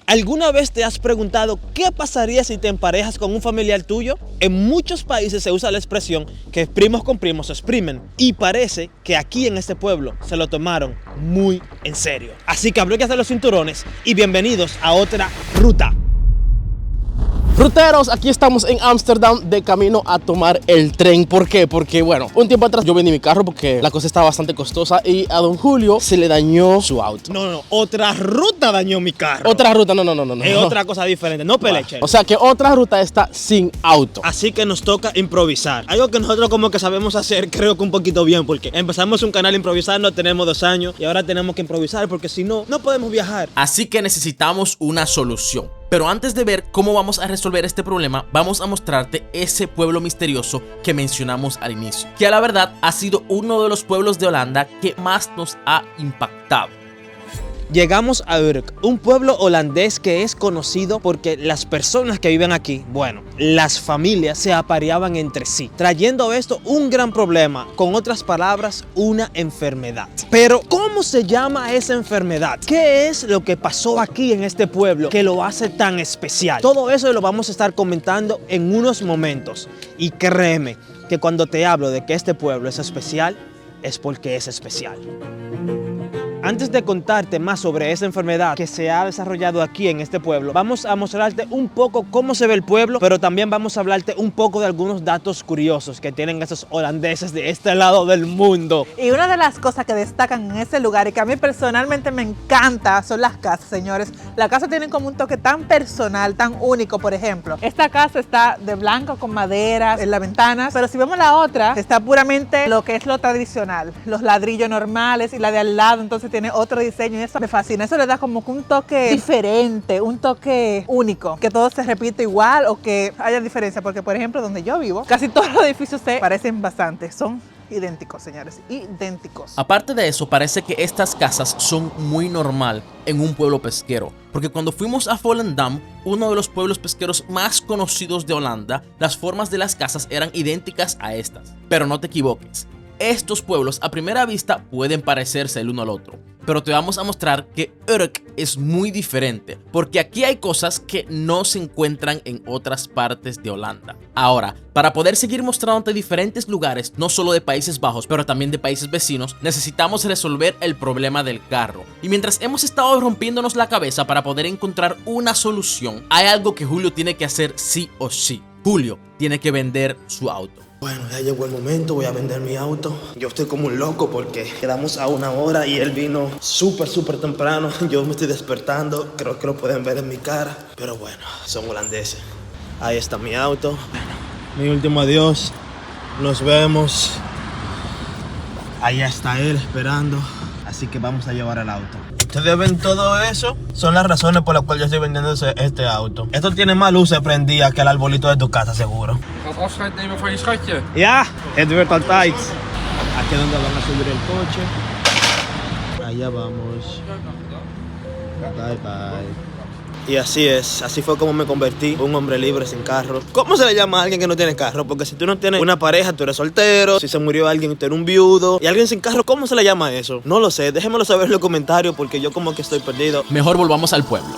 ¿Alguna vez te has preguntado qué pasaría si te emparejas con un familiar tuyo? En muchos países se usa la expresión que primos con primos se exprimen y parece que aquí en este pueblo se lo tomaron muy en serio. Así que abróchense los cinturones y bienvenidos a otra ruta. Ruteros, aquí estamos en Ámsterdam de camino a tomar el tren. ¿Por qué? Porque bueno, un tiempo atrás yo vendí mi carro porque la cosa estaba bastante costosa y a don Julio se le dañó su auto. No, otra ruta dañó mi carro. Otra ruta, no. Es otra cosa diferente, no peleche. O sea que otra ruta está sin auto. Así que nos toca improvisar. Algo que nosotros como que sabemos hacer, creo que un poquito bien, porque empezamos un canal improvisando, tenemos 2 años y ahora tenemos que improvisar porque si no, no podemos viajar. Así que necesitamos una solución. Pero antes de ver cómo vamos a resolver este problema, vamos a mostrarte ese pueblo misterioso que mencionamos al inicio, que a la verdad ha sido uno de los pueblos de Holanda que más nos ha impactado. Llegamos a Urk, un pueblo holandés que es conocido porque las personas que viven aquí, bueno, las familias se apareaban entre sí, trayendo esto un gran problema, con otras palabras, una enfermedad. Pero, ¿cómo se llama esa enfermedad? ¿Qué es lo que pasó aquí en este pueblo que lo hace tan especial? Todo eso lo vamos a estar comentando en unos momentos. Y créeme que cuando te hablo de que este pueblo es especial, es porque es especial. Antes de contarte más sobre esa enfermedad que se ha desarrollado aquí en este pueblo, vamos a mostrarte un poco cómo se ve el pueblo, pero también vamos a hablarte un poco de algunos datos curiosos que tienen esos holandeses de este lado del mundo. Y una de las cosas que destacan en ese lugar y que a mí personalmente me encanta son las casas, señores. Las casas tienen como un toque tan personal, tan único. Por ejemplo, esta casa está de blanco con madera en las ventanas, pero si vemos la otra, está puramente lo que es lo tradicional, los ladrillos normales, y la de al lado entonces tiene otro diseño y eso me fascina. Eso le da como que un toque diferente, un toque único, que todo se repite igual o que haya diferencia, porque por ejemplo donde yo vivo, casi todos los edificios se parecen bastante, son idénticos, señores, idénticos. Aparte de eso, parece que estas casas son muy normal en un pueblo pesquero, porque cuando fuimos a Volendam, uno de los pueblos pesqueros más conocidos de Holanda, las formas de las casas eran idénticas a estas. Pero no te equivoques, estos pueblos a primera vista pueden parecerse el uno al otro, pero te vamos a mostrar que Urk es muy diferente, porque aquí hay cosas que no se encuentran en otras partes de Holanda. Ahora, para poder seguir mostrándote diferentes lugares, no solo de Países Bajos, pero también de países vecinos, necesitamos resolver el problema del carro. Y mientras hemos estado rompiéndonos la cabeza para poder encontrar una solución, hay algo que Julio tiene que hacer sí o sí. Julio tiene que vender su auto. Bueno, ya llegó el momento, voy a vender mi auto. Yo estoy como un loco porque quedamos a 1 hora y él vino súper temprano. Yo me estoy despertando, creo que lo pueden ver en mi cara. Pero bueno, son holandeses. Ahí está mi auto. Mi último adiós. Nos vemos. Ahí está él esperando. Así que vamos a llevar el auto. Ustedes ven todo eso, son las razones por las cuales yo estoy vendiendo este auto. Esto tiene más luces prendidas que el arbolito de tu casa, seguro. Gaat afscheid nemen van je schatje. Ya, het wordt altijd. Aquí es donde van a subir el coche. Allá vamos. Bye bye. Y así es, así fue como me convertí en un hombre libre sin carro. ¿Cómo se le llama a alguien que no tiene carro? Porque si tú no tienes una pareja, tú eres soltero. Si se murió alguien, tú eres un viudo. Y alguien sin carro, ¿cómo se le llama eso? No lo sé, déjenmelo saber en los comentarios porque yo como que estoy perdido. Mejor volvamos al pueblo.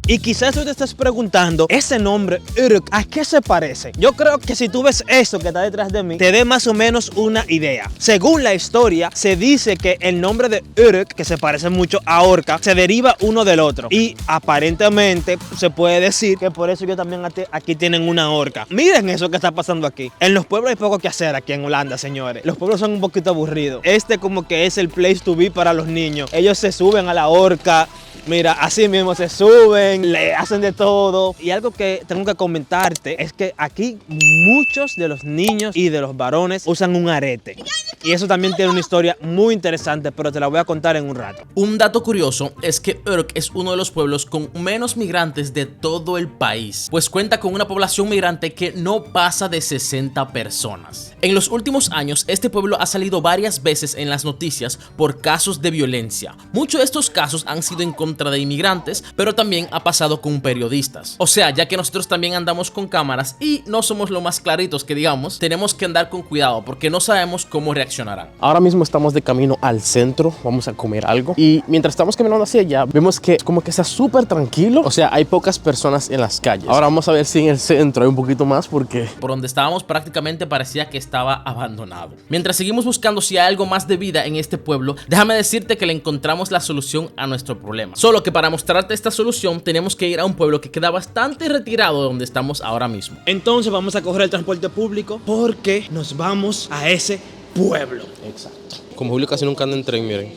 Y quizás tú te estés preguntando, ese nombre, Urk, ¿a qué se parece? Yo creo que si tú ves esto que está detrás de mí, te dé más o menos una idea. Según la historia, se dice que el nombre de Urk, que se parece mucho a orca, se deriva uno del otro. Y aparentemente se puede decir que por eso yo también aquí tienen una orca. Miren eso que está pasando aquí. En los pueblos hay poco que hacer aquí en Holanda, señores. Los pueblos son un poquito aburridos. Este como que es el place to be para los niños. Ellos se suben a la orca. Mira, así mismo se suben, le hacen de todo. Y algo que tengo que comentarte es que aquí muchos de los niños y de los varones usan un arete. Y eso también tiene una historia muy interesante, pero te la voy a contar en un rato. Un dato curioso es que Urk es uno de los pueblos con menos migrantes de todo el país, pues cuenta con una población migrante que no pasa de 60 personas. En los últimos años, este pueblo ha salido varias veces en las noticias por casos de violencia. Muchos de estos casos han sido en contra contra de inmigrantes, pero también ha pasado con periodistas. O sea, ya que nosotros también andamos con cámaras y no somos lo más claritos que digamos, tenemos que andar con cuidado porque no sabemos cómo reaccionarán. Ahora mismo estamos de camino al centro, vamos a comer algo y mientras estamos caminando hacia allá, vemos que como que está súper tranquilo, o sea, hay pocas personas en las calles. Ahora vamos a ver si en el centro hay un poquito más porque por donde estábamos prácticamente parecía que estaba abandonado. Mientras seguimos buscando si hay algo más de vida en este pueblo, déjame decirte que le encontramos la solución a nuestro problema. Solo que para mostrarte esta solución tenemos que ir a un pueblo que queda bastante retirado de donde estamos ahora mismo. Entonces vamos a coger el transporte público porque nos vamos a ese pueblo. exacto. Como Julio casi nunca anda en tren, miren,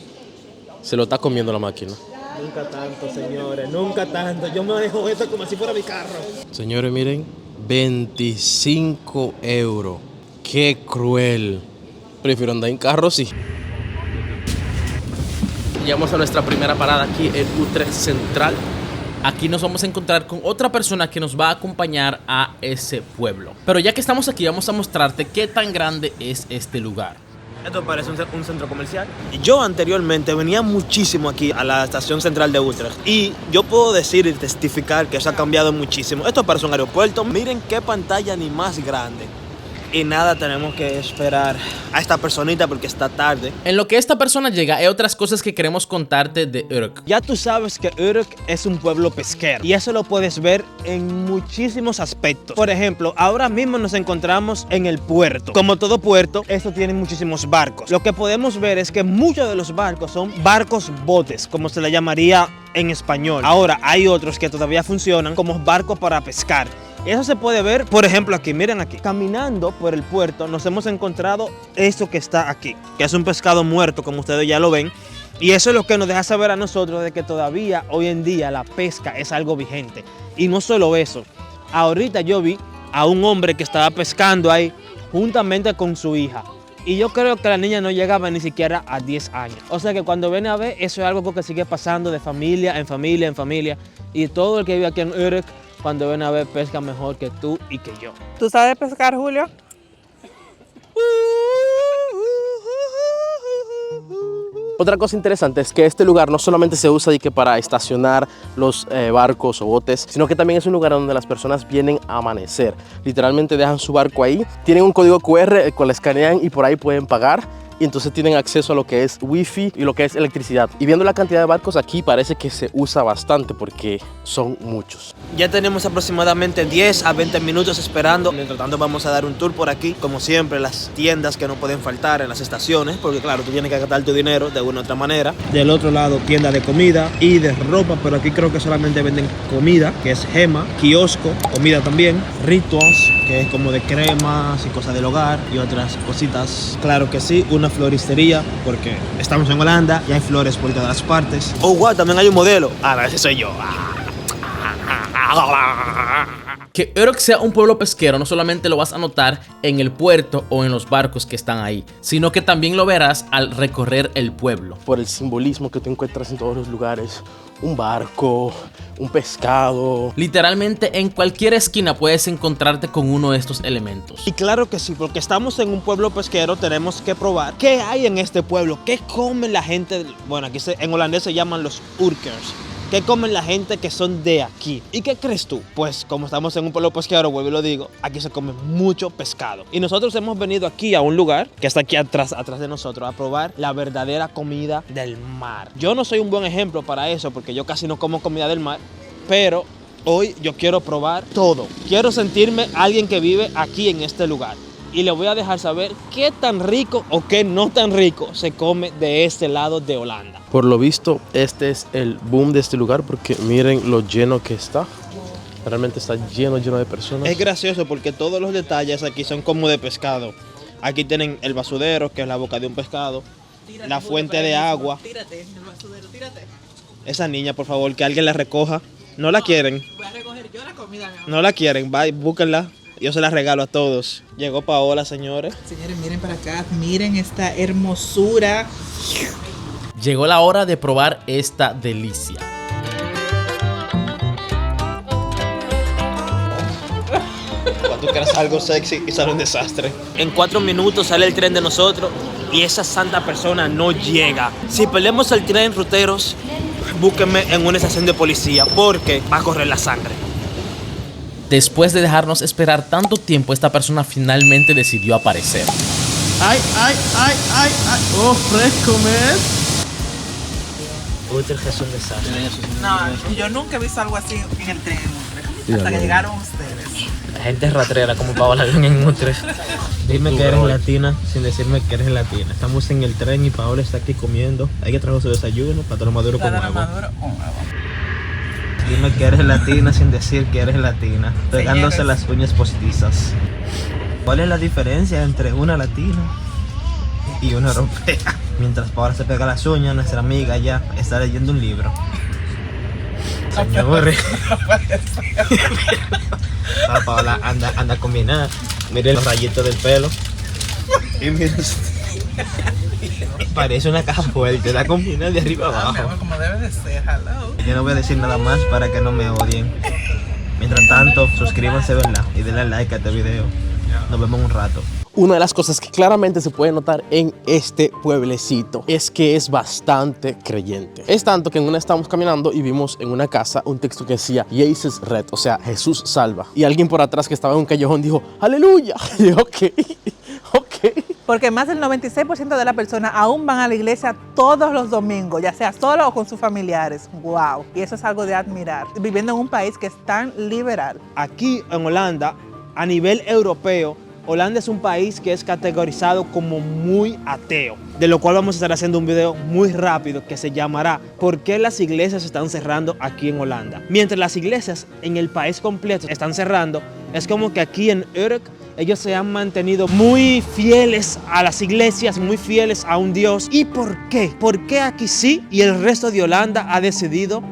se lo está comiendo la máquina. Nunca tanto, señores, nunca tanto. Yo manejo esto como si fuera mi carro. Señores, miren, 25 euros. Qué cruel. Prefiero andar en carro, sí. Llegamos a nuestra primera parada aquí en Utrecht Central. Aquí nos vamos a encontrar con otra persona que nos va a acompañar a ese pueblo. Pero ya que estamos aquí, vamos a mostrarte qué tan grande es este lugar. Esto parece un centro comercial. Yo anteriormente venía muchísimo aquí a la estación central de Utrecht y yo puedo decir y testificar que eso ha cambiado muchísimo. Esto parece un aeropuerto. Miren qué pantalla ni más grande. Y nada, tenemos que esperar a esta personita porque está tarde. En lo que esta persona llega, hay otras cosas que queremos contarte de Urk. Ya tú sabes que Urk es un pueblo pesquero y eso lo puedes ver en muchísimos aspectos. Por ejemplo, ahora mismo nos encontramos en el puerto. Como todo puerto, esto tiene muchísimos barcos. Lo que podemos ver es que muchos de los barcos son barcos botes, como se le llamaría en español. Ahora, hay otros que todavía funcionan como barcos para pescar. Eso se puede ver, por ejemplo, aquí, miren aquí. Caminando por el puerto nos hemos encontrado esto que está aquí, que es un pescado muerto, como ustedes ya lo ven. Y eso es lo que nos deja saber a nosotros de que todavía hoy en día la pesca es algo vigente. Y no solo eso, ahorita yo vi a un hombre que estaba pescando ahí juntamente con su hija. Y yo creo que la niña no llegaba ni siquiera a 10 años. O sea que cuando ven a ver, eso es algo que sigue pasando de familia en familia en familia. Y todo el que vive aquí en Urk, cuando ven a ver, pesca mejor que tú y que yo. ¿Tú sabes pescar, Julio? Otra cosa interesante es que este lugar no solamente se usa para estacionar los barcos o botes, sino que también es un lugar donde las personas vienen a amanecer. Literalmente dejan su barco ahí, tienen un código QR el cual escanean y por ahí pueden pagar. Y entonces tienen acceso a lo que es wifi y lo que es electricidad. Y viendo la cantidad de barcos aquí parece que se usa bastante porque son muchos. Ya tenemos aproximadamente 10 a 20 minutos esperando. Mientras tanto vamos a dar un tour por aquí. Como siempre, las tiendas que no pueden faltar en las estaciones, porque claro, tú tienes que gastar tu dinero de una u otra manera. Del otro lado, tienda de comida y de ropa, pero aquí creo que solamente venden comida, que es Gema, kiosco, comida también, Rituals, que es como de cremas y cosas del hogar y otras cositas. Claro que sí, una floristería, porque estamos en Holanda y hay flores por todas partes. Oh, wow, también hay un modelo. Ah, ese soy yo. Que Urk sea un pueblo pesquero no solamente lo vas a notar en el puerto o en los barcos que están ahí, sino que también lo verás al recorrer el pueblo. Por el simbolismo que tú encuentras en todos los lugares. Un barco, un pescado. Literalmente en cualquier esquina puedes encontrarte con uno de estos elementos. Y claro que sí, porque estamos en un pueblo pesquero, tenemos que probar qué hay en este pueblo, qué come la gente. Bueno, aquí en holandés se llaman los Urkers. ¿Qué comen la gente que son de aquí? ¿Y qué crees tú? Pues como estamos en un pueblo pesquero, vuelvo y lo digo, aquí se come mucho pescado. Y nosotros hemos venido aquí a un lugar que está aquí atrás de nosotros a probar la verdadera comida del mar. Yo no soy un buen ejemplo para eso porque yo casi no como comida del mar, pero hoy yo quiero probar todo. Quiero sentirme alguien que vive aquí en este lugar. Y le voy a dejar saber qué tan rico o qué no tan rico se come de este lado de Holanda. Por lo visto, este es el boom de este lugar porque miren lo lleno que está. Realmente está lleno de personas. Es gracioso porque todos los detalles aquí son como de pescado. Aquí tienen el basurero, que es la boca de un pescado. Tírate, la fuente de agua. Tírate, el basurero, tírate. Esa niña, por favor, que alguien la recoja. No la quieren. Voy a recoger yo la comida, mi amor. No la quieren, búsquenla. Yo se la regalo a todos. Llegó Paola, señores. Señores, miren para acá, miren esta hermosura. Llegó la hora de probar esta delicia. Cuando tú quieras algo sexy y sale un desastre. En 4 minutos sale el tren de nosotros y esa santa persona no llega. Si perdemos el tren, ruteros, búsquenme en una estación de policía porque va a correr la sangre. Después de dejarnos esperar tanto tiempo, esta persona finalmente decidió aparecer. ¡Ay, ay, ay, ay, ay! ¡Oh, fresco, man! Utrecht es un desastre. No, yo nunca he visto algo así en el tren. Hasta que llegaron ustedes. La gente es ratrera como Paola en Utrecht. Dime que eres latina sin decirme que eres latina. Estamos en el tren y Paola está aquí comiendo. Hay que traer su desayuno, plátano maduro con huevo. Dime que eres latina sin decir que eres latina. Pegándose las uñas postizas. ¿Cuál es la diferencia entre una latina y una europea? Mientras Paola se pega las uñas, nuestra amiga ya está leyendo un libro. Señores. Paola anda a combinar. Miren los rayitos del pelo. Y miren. Parece una caja fuerte, la combina de arriba abajo. Como debe de ser, hello. Yo no voy a decir nada más para que no me odien. Mientras tanto, suscríbanse, ¿verdad? Y denle like a este video. Nos vemos en un rato. Una de las cosas que claramente se puede notar en este pueblecito es que es bastante creyente. Es tanto que en una estábamos caminando y vimos en una casa un texto que decía Jesus red, o sea, Jesús salva. Y alguien por atrás que estaba en un callejón dijo, ¡aleluya! Y yo, ok. Porque más del 96% de las personas aún van a la iglesia todos los domingos, ya sea solo o con sus familiares. ¡Wow! Y eso es algo de admirar, viviendo en un país que es tan liberal. Aquí en Holanda, a nivel europeo, Holanda es un país que es categorizado como muy ateo, de lo cual vamos a estar haciendo un video muy rápido que se llamará ¿Por qué las iglesias están cerrando aquí en Holanda? Mientras las iglesias en el país completo están cerrando, es como que aquí en Urk ellos se han mantenido muy fieles a las iglesias, muy fieles a un Dios. ¿Y por qué? ¿Por qué aquí sí y el resto de Holanda ha decidido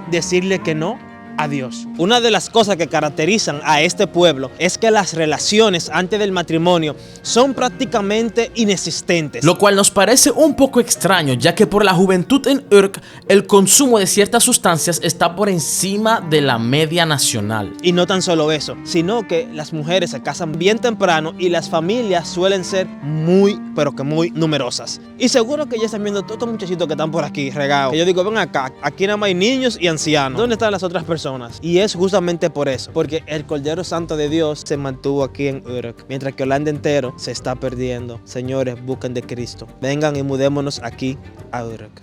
decirle que no a Dios? Una de las cosas que caracterizan a este pueblo es que las relaciones antes del matrimonio son prácticamente inexistentes. Lo cual nos parece un poco extraño, ya que por la juventud en Urk, el consumo de ciertas sustancias está por encima de la media nacional. Y no tan solo eso, sino que las mujeres se casan bien temprano y las familias suelen ser muy, pero que muy numerosas. Y seguro que ya están viendo todos estos muchachitos que están por aquí regados. Yo digo, ven acá, aquí nada más hay niños y ancianos. ¿Dónde están las otras personas? Y es justamente por eso, porque el Cordero Santo de Dios se mantuvo aquí en Urk, mientras que Holanda entero se está perdiendo. Señores, busquen de Cristo. Vengan y mudémonos aquí a Urk.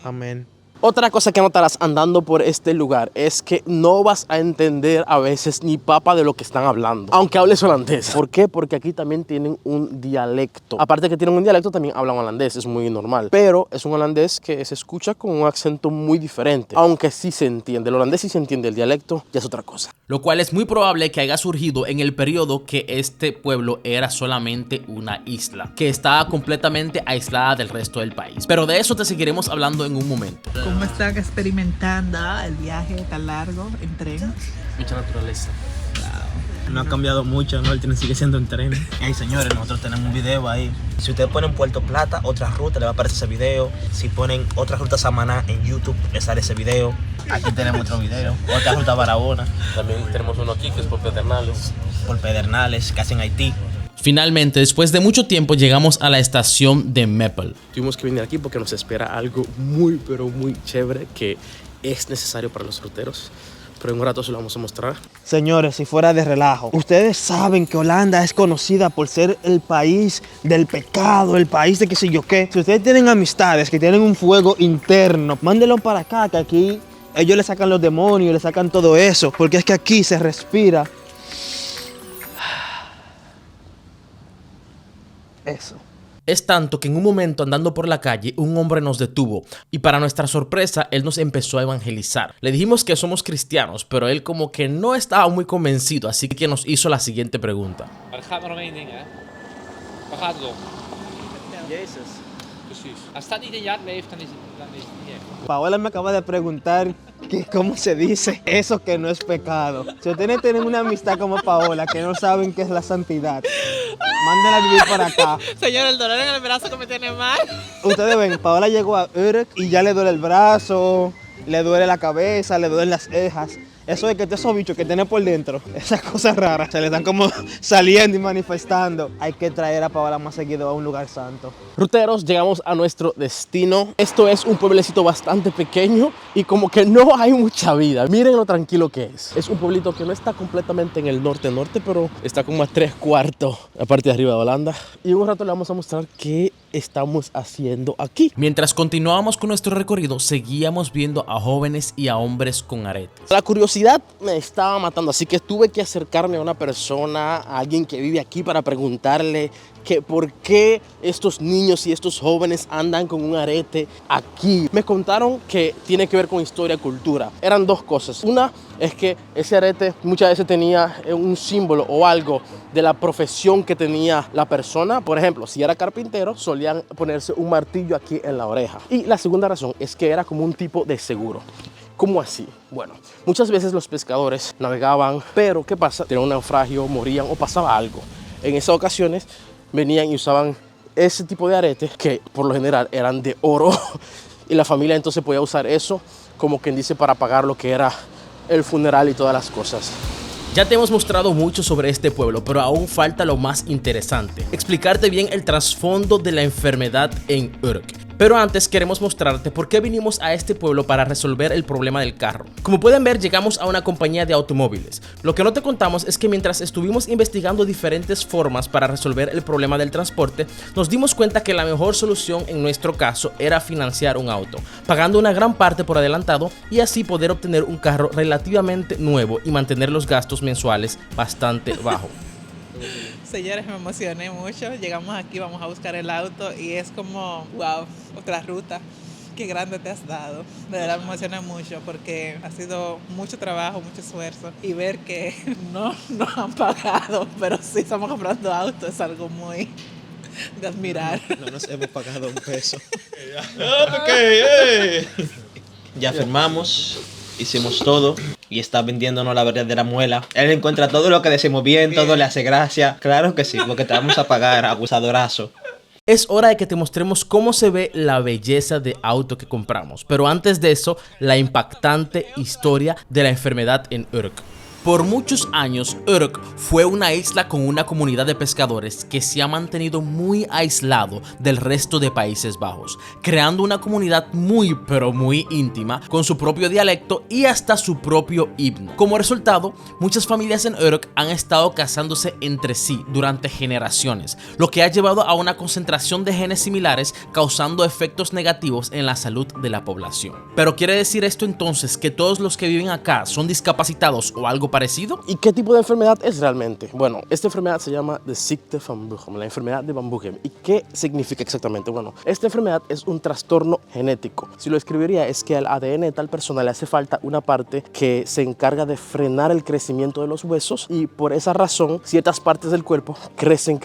Amén. Otra cosa que notarás andando por este lugar es que no vas a entender a veces ni papa de lo que están hablando, aunque hables holandés. ¿Por qué? Porque aquí también tienen un dialecto. Aparte de que tienen un dialecto, también hablan holandés, es muy normal. Pero es un holandés que se escucha con un acento muy diferente, aunque sí se entiende. El holandés sí se entiende, el dialecto ya es otra cosa. Lo cual es muy probable que haya surgido en el periodo que este pueblo era solamente una isla, que estaba completamente aislada del resto del país. Pero de eso te seguiremos hablando en un momento. ¿Cómo están experimentando el viaje tan largo en tren? Mucha naturaleza. No ha cambiado mucho, ¿no? El tren sigue siendo un tren. Hey, señores, nosotros tenemos un video ahí. Si ustedes ponen Puerto Plata, otra ruta, le va a aparecer ese video. Si ponen otra ruta Samaná en YouTube, les sale ese video. Aquí tenemos otro video. Otra ruta Barahona. También tenemos uno aquí que es por Pedernales. Por Pedernales, casi en Haití. Finalmente, después de mucho tiempo, llegamos a la estación de Meppel. Tuvimos que venir aquí porque nos espera algo muy, pero muy chévere que es necesario para los solteros. Pero en un rato se lo vamos a mostrar. Señores, si fuera de relajo, ustedes saben que Holanda es conocida por ser el país del pecado, el país de qué sé yo qué. Si ustedes tienen amistades que tienen un fuego interno, mándenlo para acá, que aquí ellos le sacan los demonios, le sacan todo eso. Porque es que aquí se respira eso. Es tanto que en un momento andando por la calle un hombre nos detuvo y para nuestra sorpresa él nos empezó a evangelizar. Le dijimos que somos cristianos, pero él como que no estaba muy convencido, así que nos hizo la siguiente pregunta. Maar het gaat maar om één ding, hè? Waar gaat het om? Jezus. Precies. Als dat niet in je hart leeft, dan is het niet echt. Paola me acaba de preguntar que cómo se dice eso que no es pecado. Si ustedes tienen una amistad como Paola que no saben qué es la santidad, mándenla a vivir para acá. Señor, el dolor en el brazo que me tiene mal. Ustedes ven, Paola llegó a Urk y ya le duele el brazo, le duele la cabeza, le duelen las cejas. Eso de que esos bichos que tiene por dentro, esas cosas raras, se le están como saliendo y manifestando. Hay que traer a Paola más seguido a un lugar santo. Ruteros, llegamos a nuestro destino. Esto es un pueblecito bastante pequeño y como que no hay mucha vida. Miren lo tranquilo que es. Es un pueblito que no está completamente en el norte, pero está como a 3/4 la parte de arriba de Holanda. Y en un rato le vamos a mostrar qué estamos haciendo aquí. Mientras continuábamos con nuestro recorrido, seguíamos viendo a jóvenes y a hombres con aretes. La curiosidad me estaba matando, así que tuve que acercarme a una persona, a alguien que vive aquí, para preguntarle que por qué estos niños y estos jóvenes andan con un arete aquí. Me contaron que tiene que ver con historia y cultura. Eran dos cosas. Una es que ese arete muchas veces tenía un símbolo o algo de la profesión que tenía la persona. Por ejemplo, si era carpintero, solían ponerse un martillo aquí en la oreja. Y la segunda razón es que era como un tipo de seguro. ¿Cómo así? Bueno, muchas veces los pescadores navegaban, pero ¿qué pasa? Tenían un naufragio, morían o pasaba algo. En esas ocasiones venían y usaban ese tipo de aretes que por lo general eran de oro y la familia entonces podía usar eso como quien dice para pagar lo que era el funeral y todas las cosas. Ya te hemos mostrado mucho sobre este pueblo, pero aún falta lo más interesante: explicarte bien el trasfondo de la enfermedad en Urk. Pero antes queremos mostrarte por qué vinimos a este pueblo para resolver el problema del carro. Como pueden ver, llegamos a una compañía de automóviles. Lo que no te contamos es que mientras estuvimos investigando diferentes formas para resolver el problema del transporte, nos dimos cuenta que la mejor solución en nuestro caso era financiar un auto, pagando una gran parte por adelantado y así poder obtener un carro relativamente nuevo y mantener los gastos mensuales bastante bajos. Señores, me emocioné mucho. Llegamos aquí, vamos a buscar el auto y es como, wow, otra ruta. Qué grande te has dado. De verdad me emociona mucho porque ha sido mucho trabajo, mucho esfuerzo. Y ver que no nos han pagado, pero sí estamos comprando autos, es algo muy de admirar. No nos hemos pagado un peso. Ya firmamos, hicimos todo y está vendiéndonos la verdadera muela. Él encuentra todo lo que decimos bien, todo le hace gracia. Claro que sí, porque te vamos a pagar, abusadorazo. Es hora de que te mostremos cómo se ve la belleza de auto que compramos. Pero antes de eso, la impactante historia de la enfermedad en Urk. Por muchos años, Urk fue una isla con una comunidad de pescadores que se ha mantenido muy aislado del resto de Países Bajos, creando una comunidad muy pero muy íntima, con su propio dialecto y hasta su propio himno. Como resultado, muchas familias en Urk han estado casándose entre sí durante generaciones, lo que ha llevado a una concentración de genes similares, causando efectos negativos en la salud de la población. ¿Pero quiere decir esto entonces que todos los que viven acá son discapacitados o algo parecido? ¿Y qué tipo de enfermedad es realmente? Bueno, esta enfermedad se llama de Ziekte van Buchem, la enfermedad de Van Buchem. ¿Y qué significa exactamente? Bueno, esta enfermedad es un trastorno genético. Si lo escribiría es que al ADN de tal persona le hace falta una parte que se encarga de frenar el crecimiento de los huesos y por esa razón ciertas partes del cuerpo crecen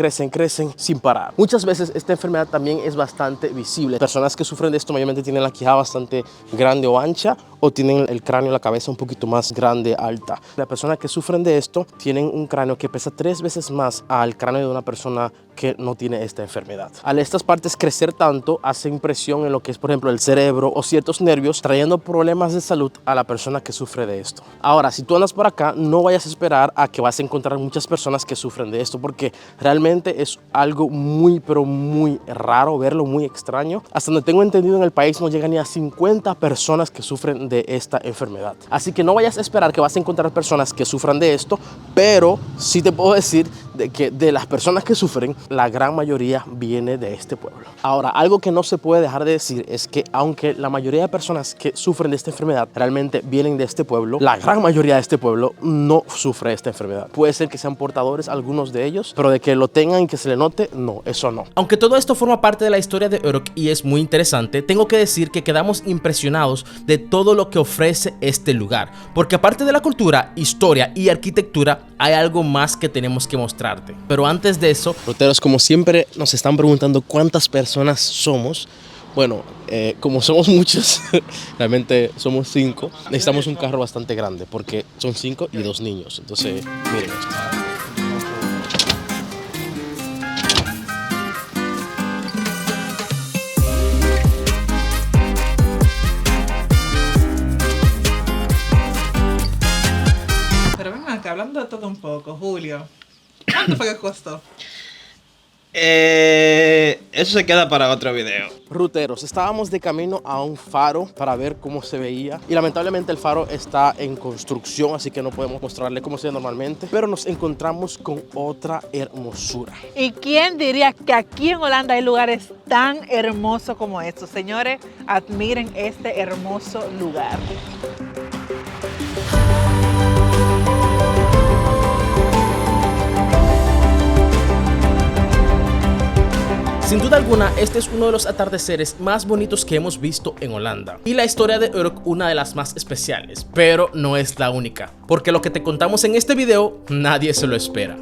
sin parar. Muchas veces esta enfermedad también es bastante visible. Personas que sufren de esto mayormente tienen la quijada bastante grande o ancha o tienen el cráneo, la cabeza un poquito más grande, alta. Las personas que sufren de esto tienen un cráneo que pesa 3 veces más al cráneo de una persona que no tiene esta enfermedad. Al estas partes crecer tanto, hace impresión en lo que es, por ejemplo, el cerebro o ciertos nervios, trayendo problemas de salud a la persona que sufre de esto. Ahora, si tú andas por acá, no vayas a esperar a que vas a encontrar muchas personas que sufren de esto, porque realmente es algo muy, pero muy raro verlo, muy extraño. Hasta donde tengo entendido, en el país no llega ni a 50 personas que sufren de esta enfermedad. Así que no vayas a esperar que vas a encontrar personas que sufran de esto, pero sí te puedo decir de que de las personas que sufren, la gran mayoría viene de este pueblo. Ahora, algo que no se puede dejar de decir es que aunque la mayoría de personas que sufren de esta enfermedad realmente vienen de este pueblo, la gran mayoría de este pueblo no sufre esta enfermedad. Puede ser que sean portadores algunos de ellos, pero de que lo tengan y que se le note, no, eso no. Aunque todo esto forma parte de la historia de Urk y es muy interesante, tengo que decir que quedamos impresionados de todo lo que ofrece este lugar, porque aparte de la cultura, historia y arquitectura, hay algo más que tenemos que mostrarte. Pero antes de eso, Ruteros, como siempre nos están preguntando cuántas personas somos. Bueno, como somos muchos, realmente somos 5, necesitamos un carro bastante grande porque son 5 y 2 niños. Entonces, miren esto. hablando de todo un poco, Julio, ¿cuánto fue que costó? Eso se queda para otro video. Ruteros, estábamos de camino a un faro para ver cómo se veía y lamentablemente el faro está en construcción, así que no podemos mostrarle cómo se ve normalmente, pero nos encontramos con otra hermosura. ¿Y quién diría que aquí en Holanda hay lugares tan hermosos como estos? Señores, admiren este hermoso lugar. Sin duda alguna, este es uno de los atardeceres más bonitos que hemos visto en Holanda. Y la historia de Urk una de las más especiales, pero no es la única, porque lo que te contamos en este video nadie se lo espera.